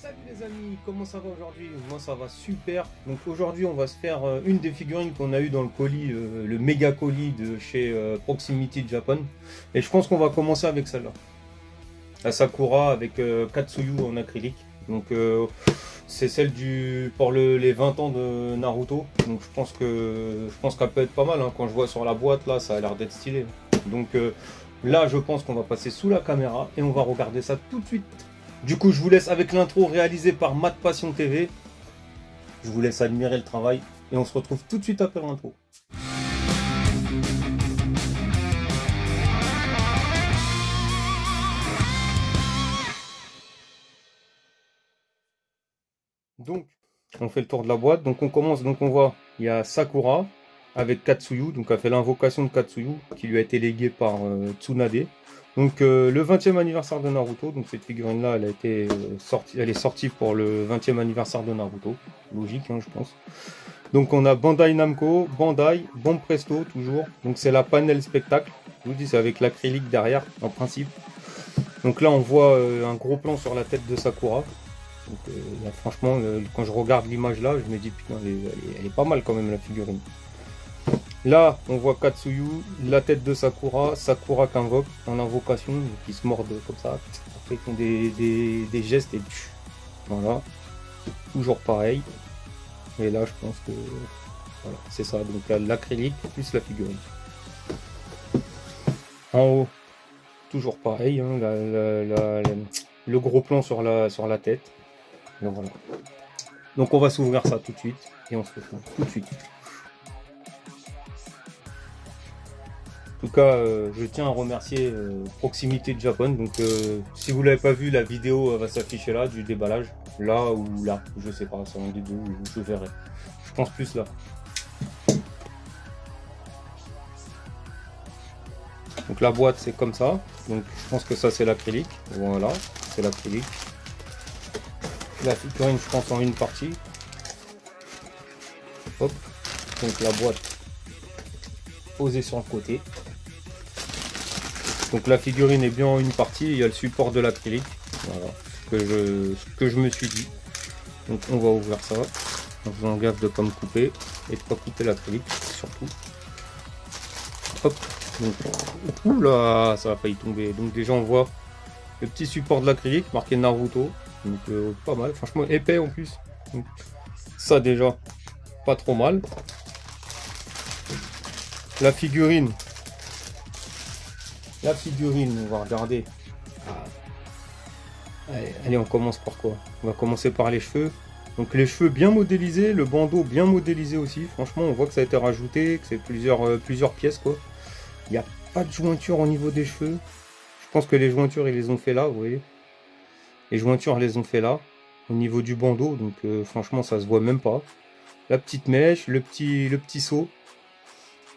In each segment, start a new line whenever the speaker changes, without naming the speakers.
Salut les amis, comment ça va aujourd'hui? Moi ça va super. Donc aujourd'hui on va se faire une des figurines qu'on a eu dans le colis, le méga colis de chez Proximity Japan. Et je pense qu'on va commencer avec celle-là. La Sakura avec Katsuyu en acrylique. Donc c'est celle pour les 20 ans de Naruto. Donc je pense qu'elle peut être pas mal, hein. Quand je vois sur la boîte là, ça a l'air d'être stylé. Donc là je pense qu'on va passer sous la caméra et on va regarder ça tout de suite. Du coup, je vous laisse avec l'intro réalisée par Matt Passion TV. Je vous laisse admirer le travail et on se retrouve tout de suite après l'intro. Donc, on fait le tour de la boîte. Donc, on commence. Donc, on voit, il y a Sakura avec Katsuyu. Donc, elle fait l'invocation de Katsuyu qui lui a été léguée par Tsunade. Donc le 20e anniversaire de Naruto, donc cette figurine là elle est sortie pour le 20e anniversaire de Naruto, logique hein, je pense. Donc on a Bandai Namco, Bandai, Bon Presto toujours, donc c'est la panel spectacle, je vous dis c'est avec l'acrylique derrière en principe. Donc là on voit un gros plan sur la tête de Sakura, donc là, franchement quand je regarde l'image là je me dis putain elle est pas mal quand même la figurine. Là, on voit Katsuyu, la tête de Sakura, Sakura qu'invoque en invocation, qui se mordent comme ça, après ils font des gestes et voilà, toujours pareil. Et là, je pense que voilà, c'est ça, donc l'acrylique plus la figurine. En haut, toujours pareil, hein, le gros plan sur la tête. Donc, voilà. Donc on va s'ouvrir ça tout de suite et on se retrouve tout de suite. En tout cas, je tiens à remercier Proximity Japan. Donc, si vous l'avez pas vu, la vidéo va s'afficher là, du déballage. Là ou là, je sais pas, c'est un des deux, je verrai. Je pense plus là. Donc la boîte c'est comme ça. Donc je pense que ça c'est l'acrylique. Voilà, c'est l'acrylique. La figurine je pense en une partie. Hop. Donc la boîte posée sur le côté. Donc la figurine est bien en une partie, il y a le support de l'acrylique, voilà, ce que je me suis dit. Donc on va ouvrir ça, en faisant gaffe de ne pas me couper, et de ne pas couper l'acrylique surtout. Hop, donc, oula, ça a failli tomber. Donc déjà on voit le petit support de l'acrylique marqué Naruto, donc pas mal, franchement épais en plus. Donc, ça déjà, pas trop mal. La figurine, on va regarder. Allez, on commence par quoi? On va commencer par les cheveux. Donc les cheveux bien modélisés, le bandeau bien modélisé aussi. Franchement, on voit que ça a été rajouté, que c'est plusieurs pièces quoi. Il n'y a pas de jointure au niveau des cheveux. Je pense que les jointures, ils les ont fait là, vous voyez. Les jointures, ils les ont fait là, au niveau du bandeau. Donc franchement, ça se voit même pas. La petite mèche, le petit seau.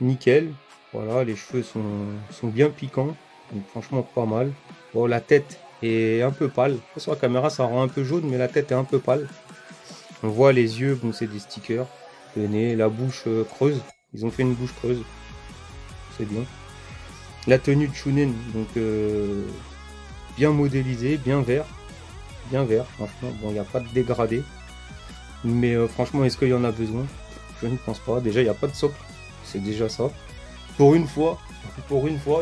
Nickel. Voilà, les cheveux sont bien piquants, donc franchement pas mal. Bon, la tête est un peu pâle. Sur la caméra, ça rend un peu jaune, mais la tête est un peu pâle. On voit les yeux, bon, c'est des stickers. Le nez, la bouche creuse. Ils ont fait une bouche creuse. C'est bien. La tenue de Chunin, donc bien modélisée, bien vert. Bien vert, franchement. Bon, il n'y a pas de dégradé. Mais franchement, est-ce qu'il y en a besoin? Je ne pense pas. Déjà, il n'y a pas de socle. C'est déjà ça. Pour une fois,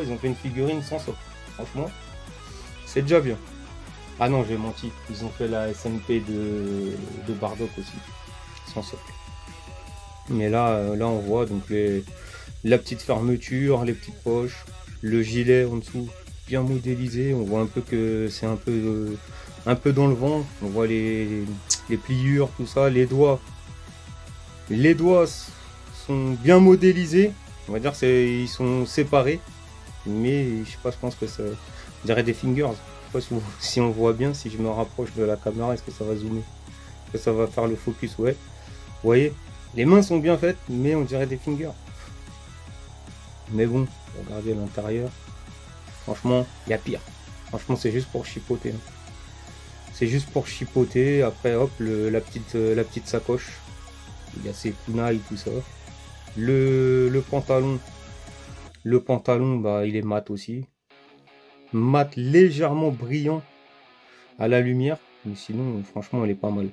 ils ont fait une figurine sans socle. Franchement, c'est déjà bien. Ah non, j'ai menti. Ils ont fait la SMP de Bardock aussi, sans socle. Mais là, on voit donc la petite fermeture, les petites poches, le gilet en dessous, bien modélisé. On voit un peu que c'est un peu dans le vent. On voit les pliures, tout ça, les doigts. Les doigts sont bien modélisés. On va dire ils sont séparés, mais je sais pas, je pense que ça on dirait des fingers. Je sais pas si on voit bien, si je me rapproche de la caméra, est-ce que ça va zoomer? Est-ce que ça va faire le focus? Ouais. Vous voyez, les mains sont bien faites, mais on dirait des fingers. Mais bon, regardez l'intérieur. Franchement, il y a pire. Franchement, c'est juste pour chipoter. Hein. C'est juste pour chipoter. Après, hop, la petite sacoche. Il y a ses kunai, tout ça. Le pantalon, bah, il est mat aussi. Mat légèrement brillant à la lumière. Mais sinon, franchement, elle est pas mal.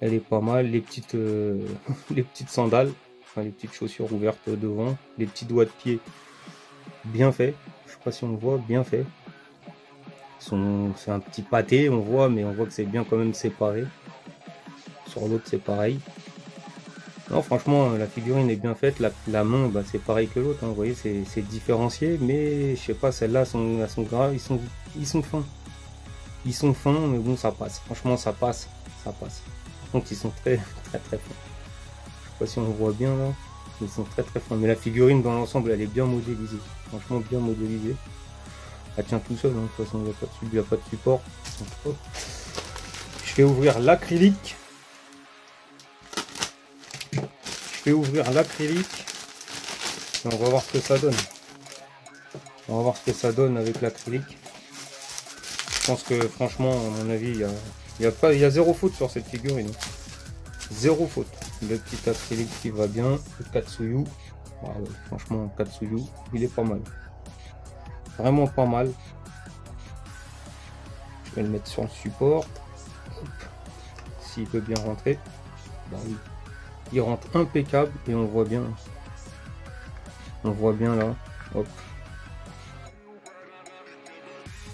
Elle est pas mal. Les petites, les petites sandales, enfin, les petites chaussures ouvertes devant, les petits doigts de pied bien faits. Je sais pas si on le voit, bien fait. C'est un petit pâté, on voit, mais on voit que c'est bien quand même séparé. Sur l'autre, c'est pareil. Non, franchement, la figurine est bien faite. La main, bah, c'est pareil que l'autre. Hein. Vous voyez, c'est différencié, mais je sais pas, celles-là sont gras, ils sont fins. Ils sont fins, mais bon, ça passe. Franchement, ça passe. Ça passe. Par contre, ils sont très fins. Je sais pas si on le voit bien là. Ils sont très fins. Mais la figurine dans l'ensemble, elle est bien modélisée. Franchement, bien modélisée. Elle tient tout seul. Hein. De toute façon, il n'y a pas de support. Donc, hop. Je vais ouvrir l'acrylique. Je vais ouvrir l'acrylique. On va voir ce que ça donne. On va voir ce que ça donne avec l'acrylique. Je pense que franchement, à mon avis, il y a zéro faute sur cette figurine. Zéro faute. Le petit acrylique qui va bien. Le Katsuyu. Ah ouais, franchement, Katsuyu, il est pas mal. Vraiment pas mal. Je vais le mettre sur le support. S'il peut bien rentrer. Bah oui. Il rentre impeccable et on voit bien. On voit bien là. Hop.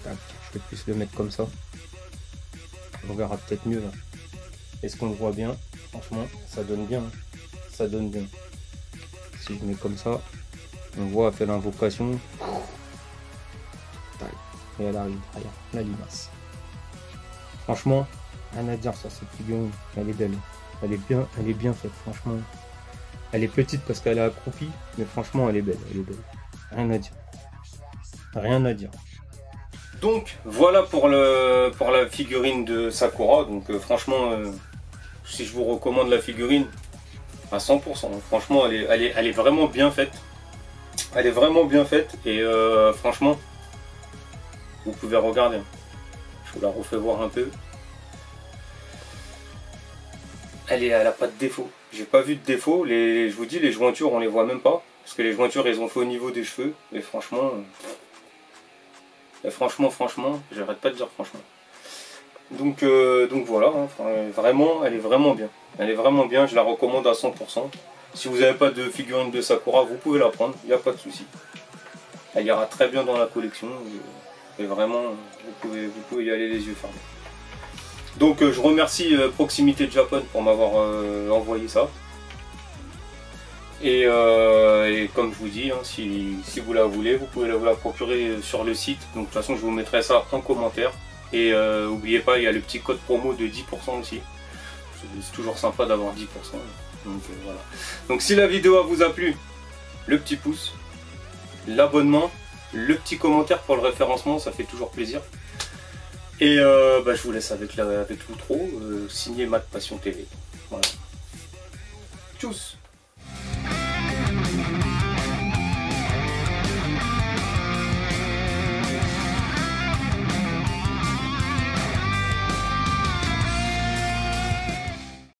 Tac. Je vais plus le mettre comme ça. On verra peut-être mieux là. Est-ce qu'on le voit bien? Franchement, ça donne bien. Ça donne bien. Si je mets comme ça, on voit, elle fait l'invocation. Et elle arrive derrière la limace. Franchement, rien à dire sur cette figurine. Elle est belle. Elle est bien faite, franchement. Elle est petite parce qu'elle est accroupie, mais franchement, elle est belle. Rien à dire. Rien à dire. Donc voilà pour la figurine de Sakura. Donc franchement, si je vous recommande la figurine à 100%, franchement elle est vraiment bien faite. Elle est vraiment bien faite et franchement, vous pouvez regarder. Je vous la refais voir un peu. Elle a pas de défaut. J'ai pas vu de défaut. Je vous dis, les jointures, on les voit même pas. Parce que les jointures, elles ont fait au niveau des cheveux. Et franchement, j'arrête pas de dire franchement. Donc voilà, hein, vraiment, elle est vraiment bien. Elle est vraiment bien, je la recommande à 100%. Si vous n'avez pas de figurine de Sakura, vous pouvez la prendre, il n'y a pas de souci. Elle ira très bien dans la collection. Et vraiment, vous pouvez y aller les yeux fermés. Donc je remercie Proximité Japan pour m'avoir envoyé ça. Et comme je vous dis, hein, si vous la voulez, vous pouvez vous la procurer sur le site. Donc de toute façon, je vous mettrai ça en commentaire. Et n'oubliez pas, il y a le petit code promo de 10% aussi. C'est toujours sympa d'avoir 10%. Donc voilà. Donc si la vidéo vous a plu, le petit pouce, l'abonnement, le petit commentaire pour le référencement, ça fait toujours plaisir. Et je vous laisse avec l'outro, signé Matt Passion TV. Voilà. Tchuss.